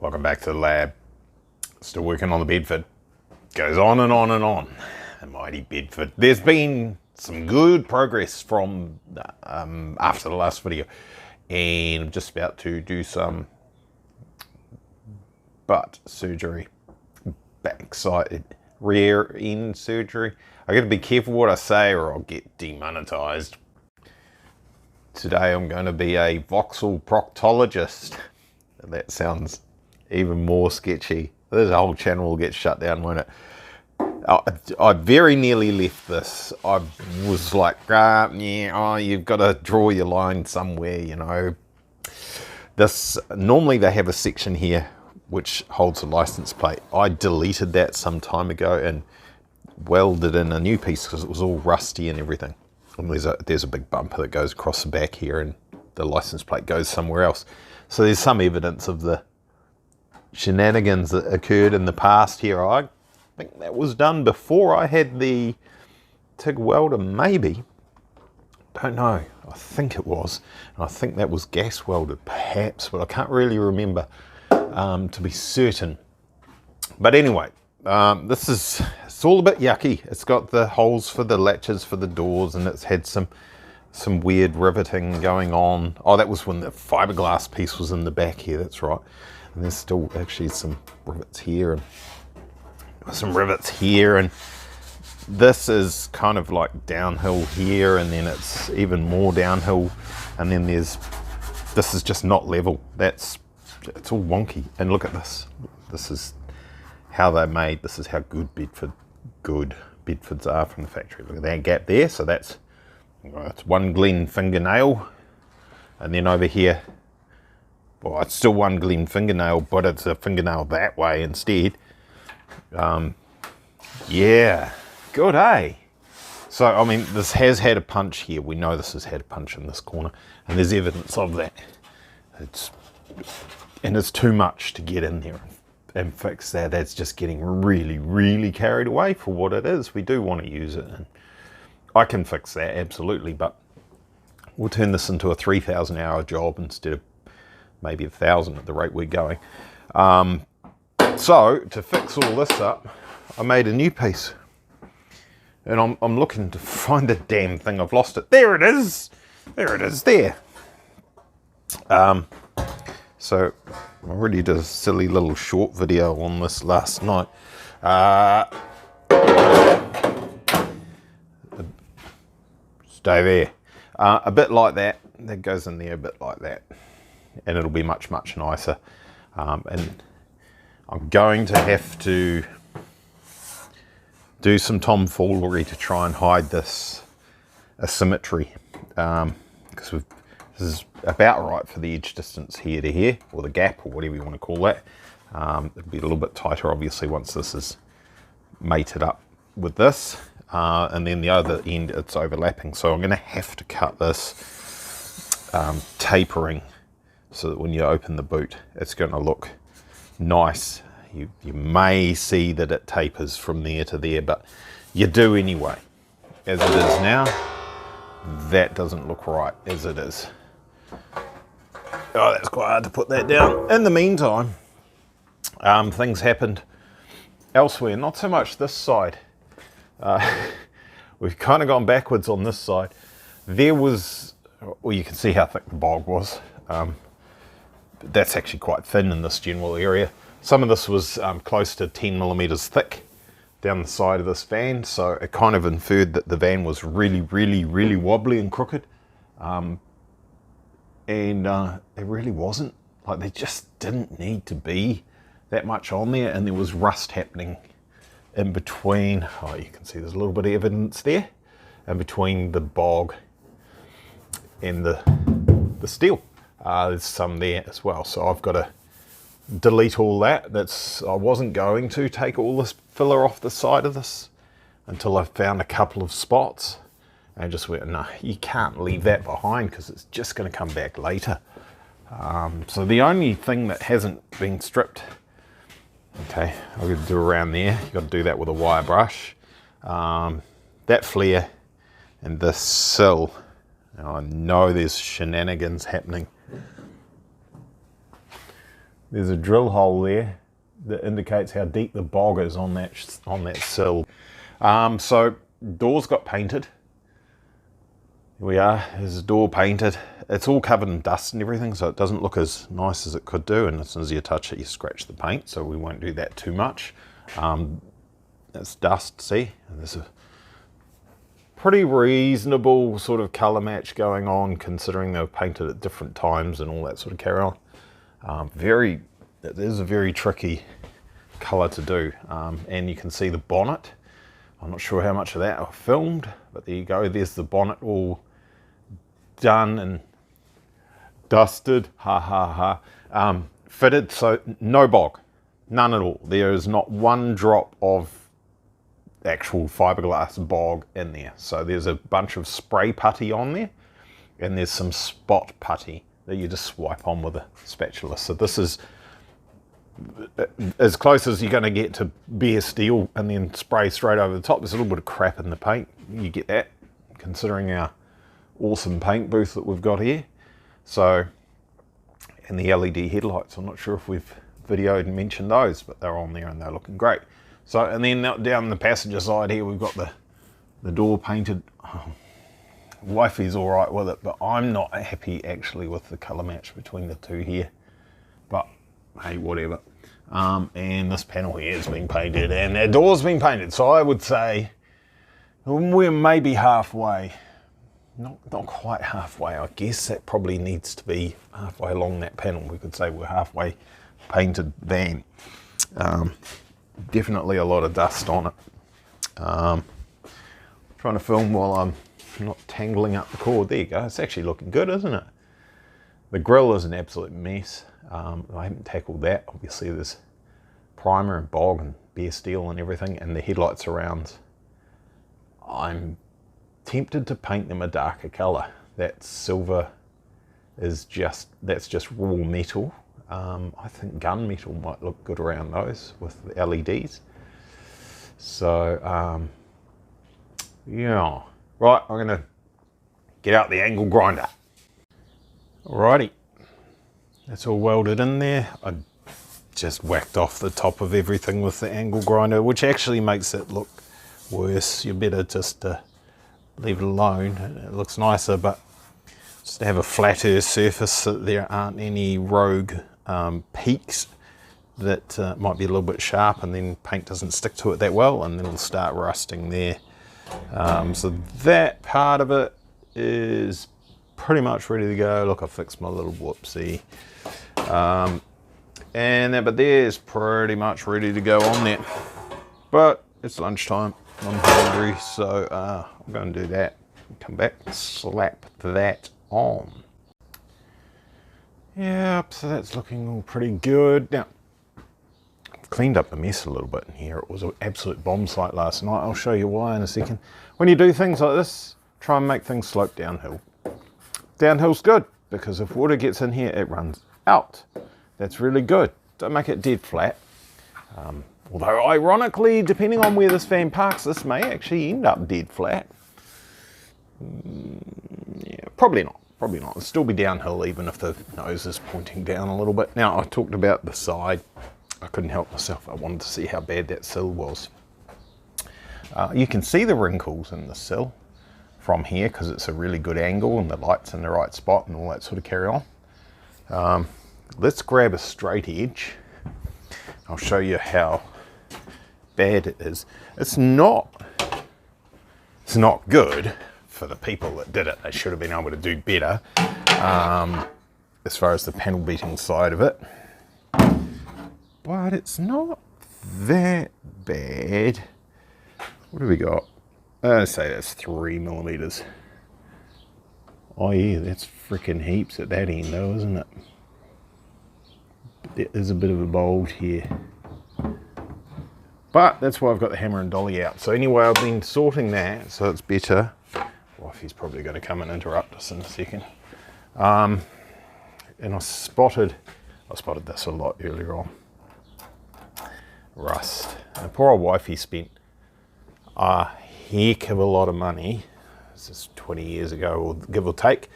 Welcome back to the lab. Still working on the Bedford. Goes on and on and on. The mighty Bedford. There's been some good progress from after the last video, and I'm just about to do some butt surgery, backside rear end surgery. I got to be careful what I say or I'll get demonetized. Today I'm going to be a voxel proctologist. That sounds even more sketchy. This whole channel will get shut down, won't it? I very nearly left this. I was like, you've got to draw your line somewhere, you know. This, normally they have a section here which holds a license plate. I deleted that some time ago and welded in a new piece because it was all rusty and everything. And there's a big bumper that goes across the back here and the license plate goes somewhere else. So there's some evidence of the shenanigans that occurred in the past here. I think that was done before I had the TIG welder, maybe. Don't know. I think it was. And I think that was gas welded, perhaps, but I can't really remember to be certain. But anyway, it's all a bit yucky. It's got the holes for the latches for the doors, and it's had some weird riveting going on. Oh, that was when the fiberglass piece was in the back here, that's right. And there's still actually some rivets here and some rivets here, and this is kind of like downhill here, and then it's even more downhill, and then this is just not level. It's all wonky. And look at this. This is how they're made. This is how good Bedfords are from the factory. Look at that gap there. So it's one Glen fingernail, and then over here, well, it's still one Glen fingernail, but it's a fingernail that way instead. Yeah, good, eh? So, I mean, this has had a punch here. We know this has had a punch in this corner, and there's evidence of that. It's too much to get in there and fix that. That's just getting really, really carried away for what it is. We do want to use it, and I can fix that, absolutely, but we'll turn this into a 3,000 hour job instead of maybe 1,000 at the rate we're going. So to fix all this up, I made a new piece, and I'm looking to find the damn thing. I've lost it. There it is. There it is there. So I already did a silly little short video on this last night. Stay there. A bit like that. That goes in there a bit like that. And it'll be much, much nicer. And I'm going to have to do some tomfoolery to try and hide this asymmetry. Because this is about right for the edge distance here to here, or the gap, or whatever you want to call that. It'll be a little bit tighter, obviously, once this is mated up with this. And then the other end, it's overlapping. So I'm going to have to cut this tapering so that when you open the boot, it's going to look nice. You may see that it tapers from there to there, but you do anyway. As it is now, that doesn't look right as it is. Oh, that's quite hard to put that down. In the meantime, things happened elsewhere, not so much this side. We've kind of gone backwards on this side. There was, well, you can see how thick the bog was. That's actually quite thin in this general area. Some of this was close to 10 millimeters thick down the side of this van, so it kind of inferred that the van was really, really, really wobbly and crooked. And it really wasn't. Like, there just didn't need to be that much on there, and there was rust happening in between. Oh, you can see there's a little bit of evidence there in between the bog and the steel. There's some there as well, so I've got to delete all that. I wasn't going to take all this filler off the side of this until I found a couple of spots, and just went, no, you can't leave that behind because it's just going to come back later. So the only thing that hasn't been stripped, okay, I've got to do around there. You've got to do that with a wire brush. That flare and this sill. Now I know there's shenanigans happening There's a drill hole there that indicates how deep the bog is on that sill. So doors got painted. Here we are, there's a door painted. It's all covered in dust and everything, so it doesn't look as nice as it could do, and as soon as you touch it, you scratch the paint, so we won't do that too much. It's dust, see? And there's a pretty reasonable sort of colour match going on, considering they were painted at different times and all that sort of carry on. It is a very tricky colour to do, and you can see the bonnet. I'm not sure how much of that I filmed, but there you go. There's the bonnet all done and dusted, fitted, so no bog, none at all. There is not one drop of actual fiberglass bog in there. So there's a bunch of spray putty on there, and there's some spot putty that you just swipe on with a spatula. So this is as close as you're going to get to bare steel, and then spray straight over the top. There's a little bit of crap in the paint, you get that, considering our awesome paint booth that we've got here. So, and the LED headlights, I'm not sure if we've videoed and mentioned those, but they're on there and they're looking great. So, and then down the passenger side here, we've got the door painted. Wifey's all right with it, but I'm not happy actually with the colour match between the two here. But hey, whatever. And this panel here has been painted, and that door's been painted. So I would say we're maybe halfway. Not quite halfway, I guess. That probably needs to be halfway along that panel. We could say we're halfway painted van. Definitely a lot of dust on it. Trying to film while I'm not tangling up the cord. There you go. It's actually looking good, isn't it? The grill is an absolute mess. I haven't tackled that. Obviously there's primer and bog and bare steel and everything, and the headlight surrounds. I'm tempted to paint them a darker colour. That silver is that's just raw metal. I think gunmetal might look good around those with the LEDs. So yeah, right, I'm gonna get out the angle grinder. Alrighty, that's all welded in there. I just whacked off the top of everything with the angle grinder, which actually makes it look worse. You're better just to leave it alone. It looks nicer, but just to have a flatter surface so that there aren't any rogue peaks that might be a little bit sharp, and then paint doesn't stick to it that well, and then it'll start rusting there. So that part of it is pretty much ready to go. Look, I fixed my little whoopsie. But there's pretty much ready to go on there. But it's lunchtime, I'm hungry, so I'm going to do that. Come back, slap that on. Yep, so that's looking all pretty good. Now, I've cleaned up the mess a little bit in here. It was an absolute bomb site last night. I'll show you why in a second. When you do things like this, try and make things slope downhill. Downhill's good, because if water gets in here, it runs out. That's really good. Don't make it dead flat. Although ironically, depending on where this van parks, this may actually end up dead flat. Yeah, probably not. Probably not. It'll still be downhill even if the nose is pointing down a little bit. Now, I talked about the side. I couldn't help myself. I wanted to see how bad that sill was. You can see the wrinkles in the sill from here because it's a really good angle and the light's in the right spot and all that sort of carry on. Let's grab a straight edge. I'll show you how bad it is. It's not good for the people that did it. They should have been able to do better as far as the panel beating side of it. But it's not that bad. What have we got? I'd say that's 3mm. Oh yeah, that's freaking heaps at that end though, isn't it? There's a bit of a bulge here. But that's why I've got the hammer and dolly out. So anyway, I've been sorting that so it's better. Wifey's probably going to come and interrupt us in a second. And I spotted this a lot earlier on. Rust. And poor old wifey spent a heck of a lot of money. This is 20 years ago, or give or take,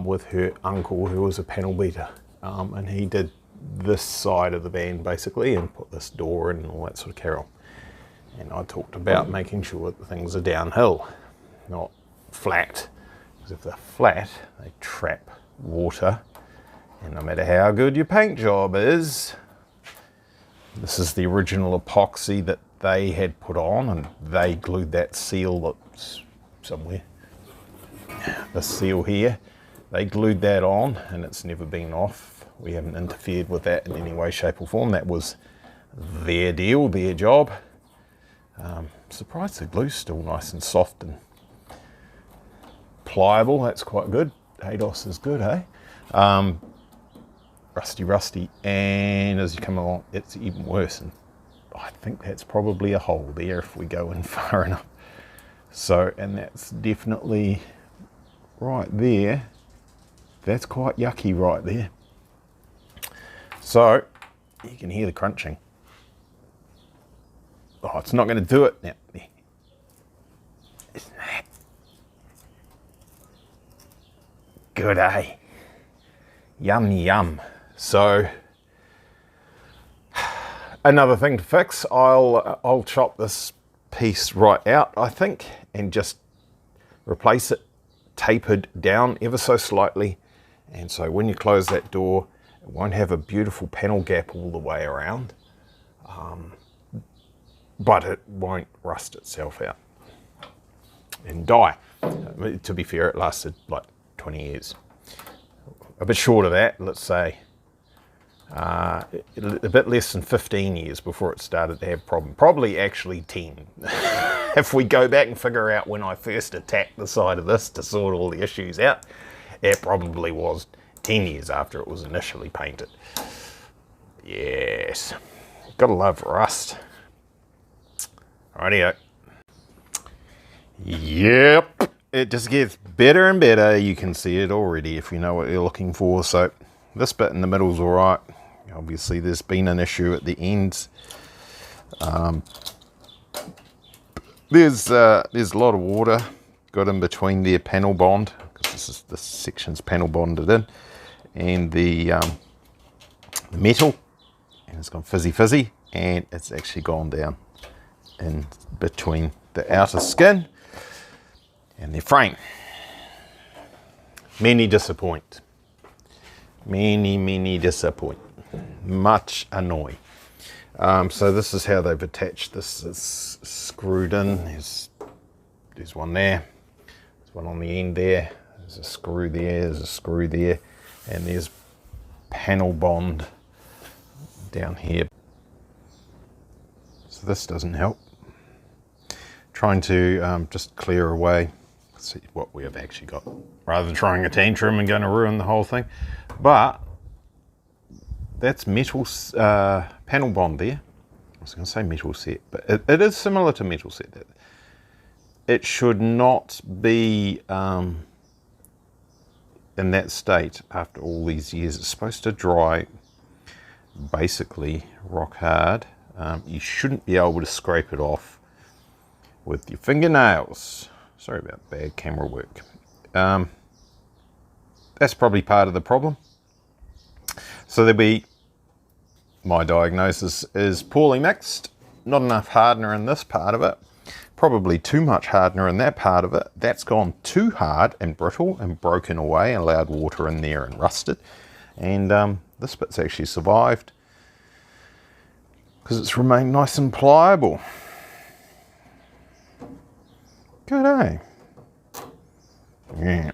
with her uncle who was a panel beater. And he did this side of the van basically and put this door in and all that sort of carry on. And I talked about making sure that things are downhill, not flat, because if they're flat, they trap water, and no matter how good your paint job is, this is the original epoxy that they had put on, and they glued that seal that's somewhere, the seal here, they glued that on, and it's never been off. We haven't interfered with that in any way, shape or form. That was their deal, their job. Surprised the glue's still nice and soft and pliable. That's quite good. ADOS is good, eh? Rusty, and as you come along, it's even worse. And I think that's probably a hole there if we go in far enough. So, and that's definitely right there. That's quite yucky right there. So, you can hear the crunching. Oh, it's not going to do it now. Isn't that good, eh? Yum, yum. So, another thing to fix, I'll chop this piece right out, I think, and just replace it tapered down ever so slightly. And so when you close that door, it won't have a beautiful panel gap all the way around. But it won't rust itself out and die. To be fair, it lasted like 20 years. A bit short of that, let's say a bit less than 15 years before it started to have problems. Probably actually 10. If we go back and figure out when I first attacked the side of this to sort all the issues out, it probably was 10 years after it was initially painted. Yes, gotta love rust. Rightio. Yep, it just gets better and better. You can see it already if you know what you're looking for. So this bit in the middle is all right. Obviously there's been an issue at the ends. There's a lot of water got in between their panel bond, because this section's panel bonded in, and the metal, and it's gone fizzy, and it's actually gone down in between the outer skin and the frame. Many disappoint. Many disappoint. Much annoy. So this is how they've attached this. It's screwed in. There's one there. There's one on the end there. There's a screw there. There's a screw there. And there's panel bond down here. So this doesn't help. Trying to just clear away, see what we have actually got, rather than throwing a tantrum and going to ruin the whole thing. But that's metal panel bond there. I was going to say metal set, but it is similar to metal set. It should not be in that state after all these years. It's supposed to dry basically rock hard. You shouldn't be able to scrape it off with your fingernails. Sorry about bad camera work. That's probably part of the problem. So there'll be, my diagnosis is poorly mixed, not enough hardener in this part of it, probably too much hardener in that part of it. That's gone too hard and brittle and broken away and allowed water in there and rusted. And this bit's actually survived because it's remained nice and pliable. Good, eh? Yeah.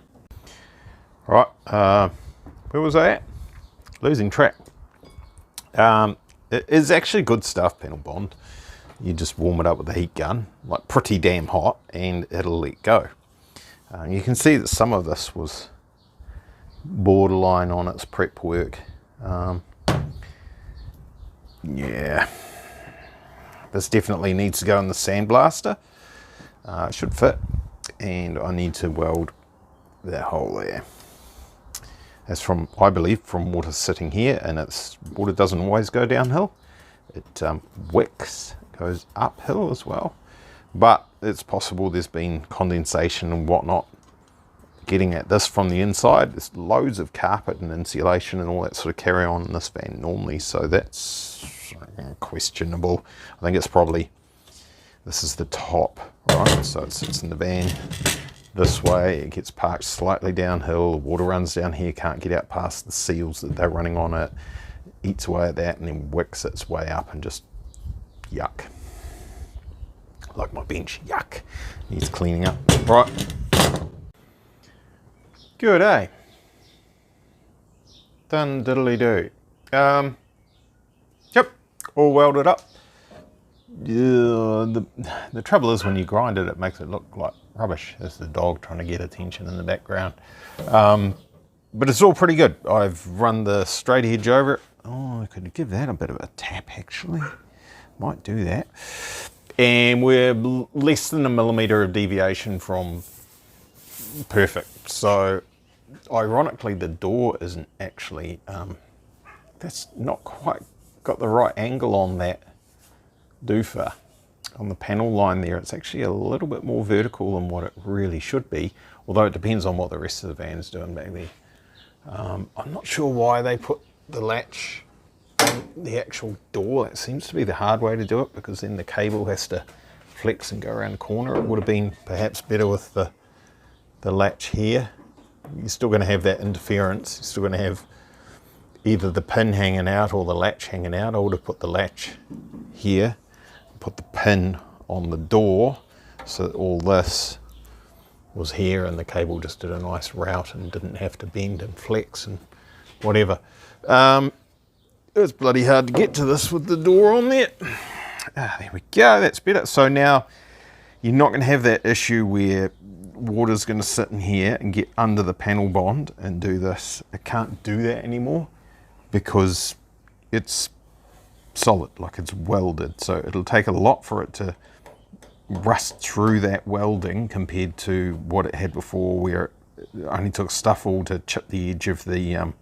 Right, where was I at? Losing track. It is actually good stuff, panel bond. You just warm it up with a heat gun, like pretty damn hot, and it'll let go. You can see that some of this was borderline on its prep work. Yeah. This definitely needs to go in the sandblaster. It should fit, and I need to weld that hole there. That's from, I believe, from water sitting here, and water doesn't always go downhill. It goes uphill as well, but it's possible there's been condensation and whatnot getting at this from the inside. There's loads of carpet and insulation and all that sort of carry on in this van normally, so that's questionable. I think it's probably, this is the top, right? So it sits in the van this way, it gets parked slightly downhill, the water runs down here, can't get out past the seals that they're running on it, eats away at that and then wicks its way up and just yuck. Like my bench, yuck. Needs cleaning up. Right. Good, eh? Done diddly do. Yep, all welded up. The trouble is when you grind it, it makes it look like rubbish. There's the dog trying to get attention in the background. But it's all pretty good. I've run the straight edge over it. Oh, I could give that a bit of a tap actually. Might do that. And we're less than 1 millimeter of deviation from perfect. So ironically, the door isn't actually, that's not quite got the right angle on that doofer. On the panel line there, it's actually a little bit more vertical than what it really should be, although it depends on what the rest of the van's doing back there. I'm not sure why they put the latch on the actual door. That seems to be the hard way to do it, because then the cable has to flex and go around the corner. It would have been perhaps better with the latch here. You're still going to have that interference. You're still going to have either the pin hanging out or the latch hanging out. I would have put the latch here, put the pin on the door, so that all this was here and the cable just did a nice route and didn't have to bend and flex and whatever. It was bloody hard to get to this with the door on there. There we go, that's better. So now you're not going to have that issue where water's going to sit in here and get under the panel bond and do this. It can't do that anymore because it's solid, like it's welded. So it'll take a lot for it to rust through that welding compared to what it had before, where it only took stuff all to chip the edge of the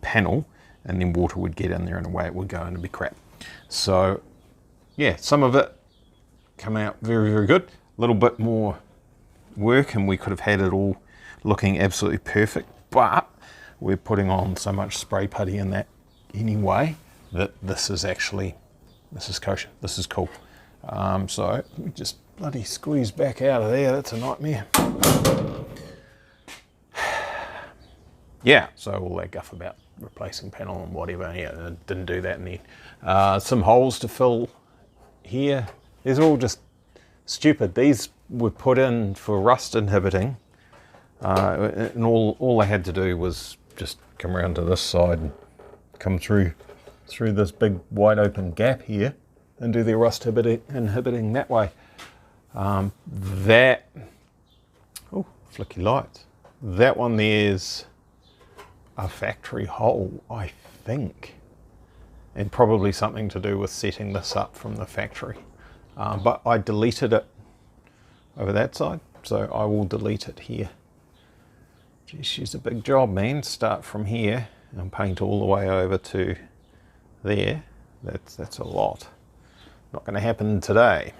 panel, and then water would get in there and away it would go and it'd be crap. So yeah, some of it come out very, very good. A little bit more work and we could have had it all looking absolutely perfect, but we're putting on so much spray putty in that anyway that this is kosher. This is cool. So let me just bloody squeeze back out of there. That's a nightmare. Yeah, so all that guff about replacing panel and whatever, yeah, I didn't do that in there. Some holes to fill here. These are all just stupid. These were put in for rust inhibiting, and all I had to do was just come around to this side and come through this big wide open gap here and do the rust inhibiting that way. Oh, flicky lights. That one there's a factory hole, I think, and probably something to do with setting this up from the factory. But I deleted it over that side, so I will delete it here. Geez, she's a big job, man. Start from here and paint all the way over to there. That's a lot. Not going to happen today.